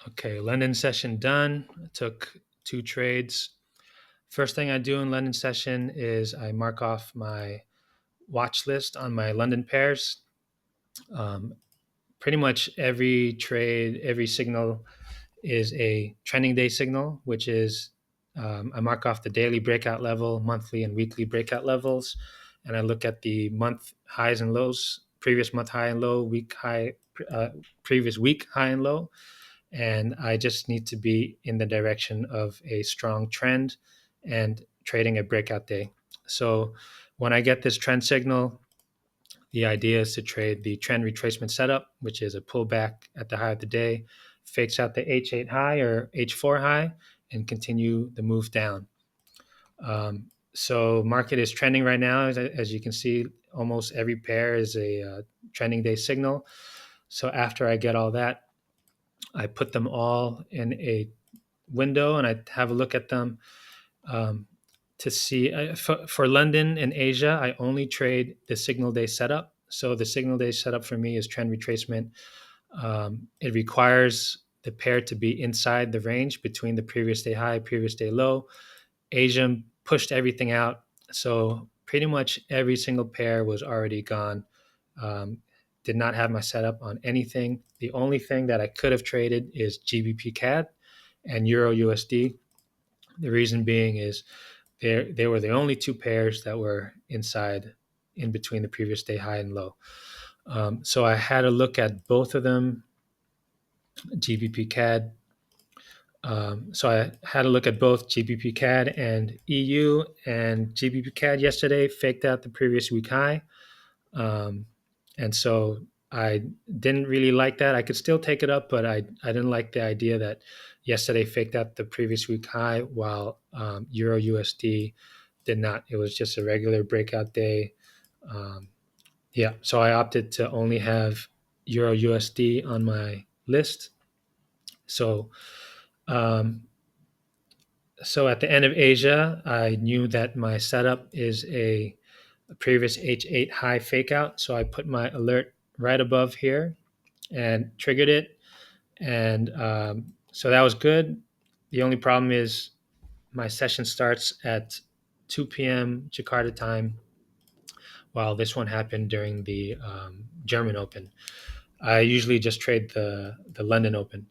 Okay, London session done. I took 2 trades. First thing I do in London session is I mark off my watch list on my London pairs. Um, Pretty much every trade, every signal is a trending day signal, which is I mark off the daily breakout level, monthly and weekly breakout levels, and I look at the month highs and lows, previous month high and low, week high, previous week high and low, and I just need to be in the direction of a strong trend and trading a breakout day. So when I get this trend signal, the idea is to trade the trend retracement setup, which is a pullback at the high of the day, fakes out the H8 high or H4 high, and continue the move down. So market is trending right now. As you can see, almost every pair is a trending day signal. So after I get all that, I put them all in a window and I have a look at them um, to see. For London and Asia, I only trade the signal day setup. So the signal day setup for me is trend retracement. It requires the pair to be inside the range between the previous day high, previous day low. Asia pushed everything out. So pretty much every single pair was already gone. Um, did not have my setup on anything. The only thing that I could have traded is GBP CAD and Euro USD. The reason being is they were the only 2 pairs that were inside in between the previous day high and low. So I had a look at both of them, GBP CAD. So I had a look at both GBP CAD and EU, and GBP CAD yesterday faked out the previous week high. And so I didn't really like that. I could still take it up, but I didn't like the idea that yesterday faked out the previous week high while Euro USD did not. It was just a regular breakout day. Um, yeah, so I opted to only have Euro USD on my list. So, um, so at the end of Asia, I knew that my setup is a previous H8 high fake out. So I put my alert right above here and triggered it. And so that was good. The only problem is my session starts at 2 p.m. Jakarta time, while this one happened during the German Open. I usually just trade the London Open.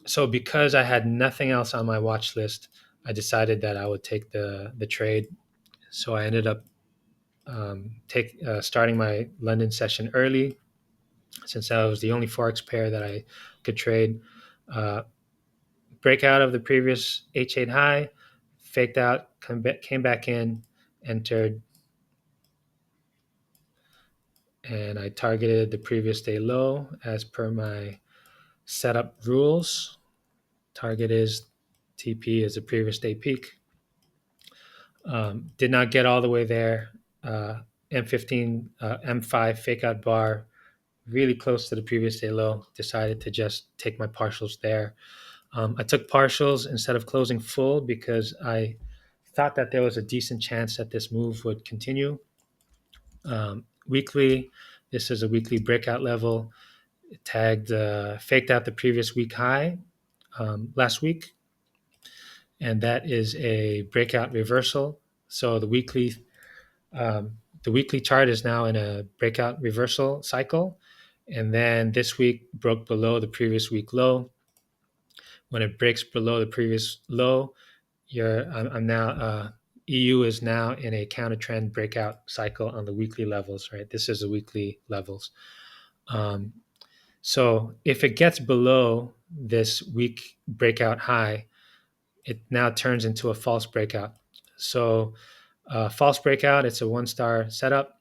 So because I had nothing else on my watch list, I decided that I would take the trade. So I ended up starting my London session early, since that was the only forex pair that I could trade. Uh, Breakout of the previous H8 high, faked out, came back in, entered, and I targeted the previous day low as per my setup rules. Target is TP is the previous day peak. Did not get all the way there. M15, M5 fake out bar, really close to the previous day low. Decided to just take my partials there. I took partials instead of closing full because I thought that there was a decent chance that this move would continue. Weekly, this is a weekly breakout level. It tagged, faked out the previous week high last week, and that is a breakout reversal. So the weekly chart is now in a breakout reversal cycle, and then this week broke below the previous week low. When it breaks below the previous low, I'm now EU is now in a counter trend breakout cycle on the weekly levels. Right, this is the weekly levels. Um, so if it gets below this week breakout high, it now turns into a false breakout. So false breakout, it's a 1-star setup.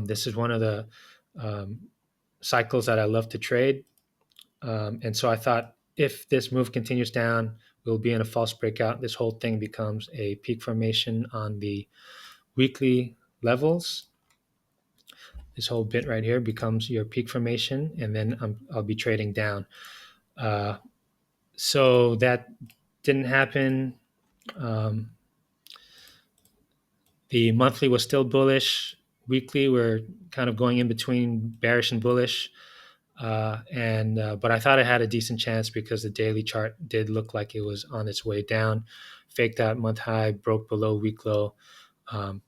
This is one of the um, cycles that I love to trade. And so I thought if this move continues down, we'll be in a false breakout. This whole thing becomes a peak formation on the weekly levels. This whole bit right here becomes your peak formation, and then I'll be trading down. Uh, so that didn't happen. Um, the monthly was still bullish. Weekly, we're kind of going in between bearish and bullish. But I thought it had a decent chance because the daily chart did look like it was on its way down, faked out month high, broke below week low. Um,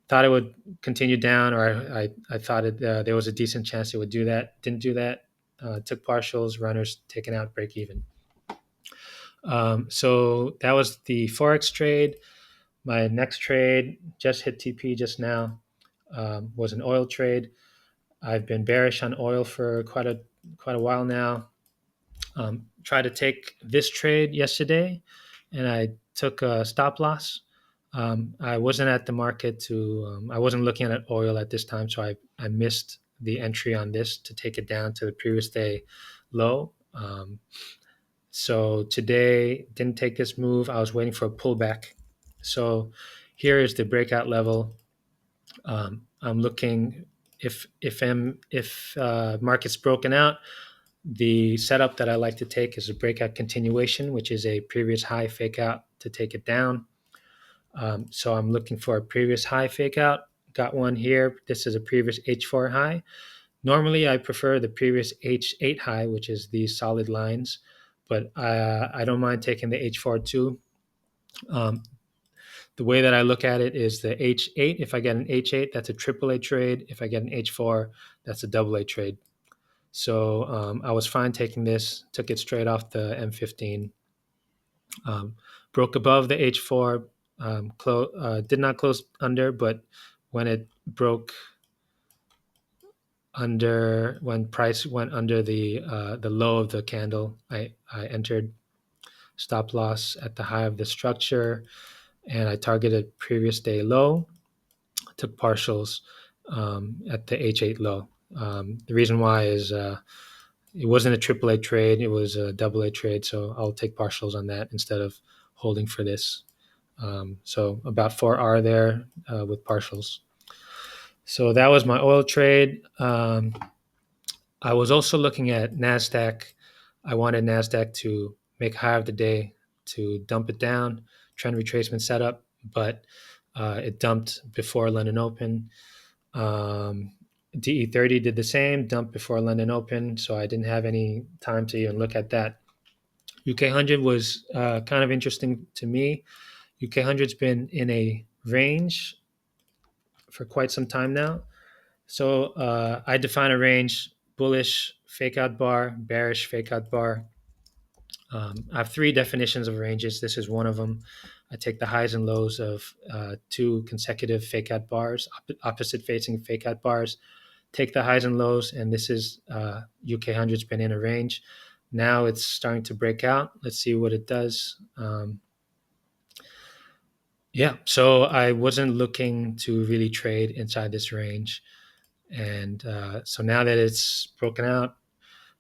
Thought it would continue down, or I thought there was a decent chance it would do that. Didn't do that. Took partials, runners taken out, break even. So that was the forex trade. My next trade just hit TP just now. Was an oil trade. I've been bearish on oil for quite a while now. Tried to take this trade yesterday, and I took a stop loss. I wasn't at the market I wasn't looking at oil at this time, so I missed the entry on this to take it down to the previous day low. So today didn't take this move. I was waiting for a pullback. So here is the breakout level. I'm looking if market's broken out. The setup that I like to take is a breakout continuation, which is a previous high fake out to take it down. So I'm looking for a previous high fake out. Got one here. This is a previous H4 high. Normally, I prefer the previous H8 high, which is these solid lines, but I don't mind taking the H4 too. The way that I look at it is the H8. If I get an H8, that's a AAA trade. If I get an H4, that's a AA trade. So I was fine taking this, took it straight off the M15, broke above the H4, did not close under, but when it broke under, when price went under the low of the candle, I entered stop loss at the high of the structure, and I targeted previous day low, took partials at the H8 low. The reason why is it wasn't a AAA trade; it was a AA trade. So I'll take partials on that instead of holding for this. So about 4R there with partials. So that was my oil trade. I was also looking at NASDAQ. I wanted NASDAQ to make high of the day to dump it down, trend retracement setup, but it dumped before London Open. DE30 did the same, dumped before London Open, so I didn't have any time to even look at that. UK 100 was kind of interesting to me. UK 100's been in a range for quite some time now. So I define a range: bullish fake out bar, bearish fake out bar. I have three definitions of ranges. This is one of them. I take the highs and lows of two consecutive fake out bars, opposite facing fake out bars. Take the highs and lows, and this is UK 100's been in a range. Now it's starting to break out. Let's see what it does. Yeah, so I wasn't looking to really trade inside this range. And so now that it's broken out,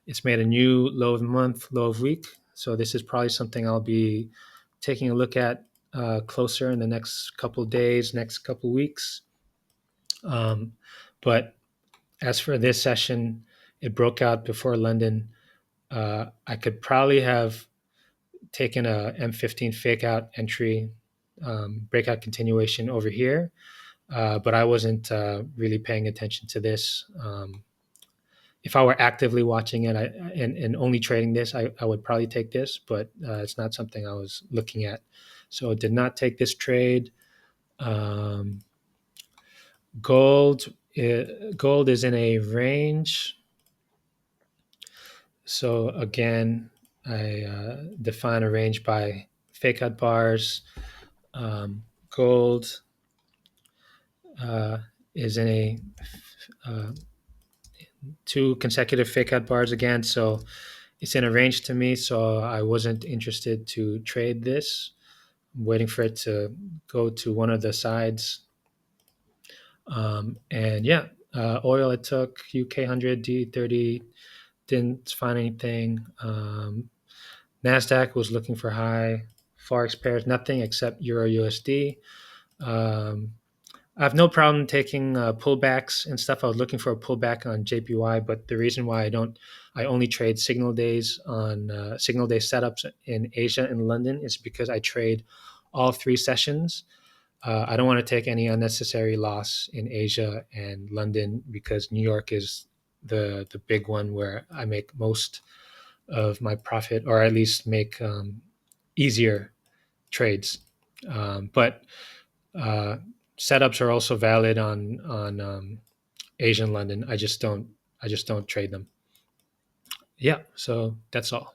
it's made a new low of the month, low of week. So this is probably something I'll be taking a look at closer in the next couple of days, next couple of weeks. But as for this session, it broke out before London. I could probably have taken a M15 fake out entry, breakout continuation over here, but I wasn't really paying attention to this. If I were actively watching it and only trading this, I would probably take this, but it's not something I was looking at. So did not take this trade. Gold is in a range. So again, I define a range by fake out bars. Gold is in a two consecutive fake out bars again. So it's in a range to me. So I wasn't interested to trade this. I'm waiting for it to go to one of the sides. And yeah, oil I took, UK 100, D30, didn't find anything. NASDAQ was looking for high. Forex pairs, nothing except EURUSD. I have no problem taking pullbacks and stuff. I was looking for a pullback on JPY, but the reason why I only trade signal days on signal day setups in Asia and London is because I trade all three sessions. I don't want to take any unnecessary loss in Asia and London because New York is the big one where I make most of my profit, or at least make easier trades. But setups are also valid on Asian London. I just don't trade them. Yeah, so that's all.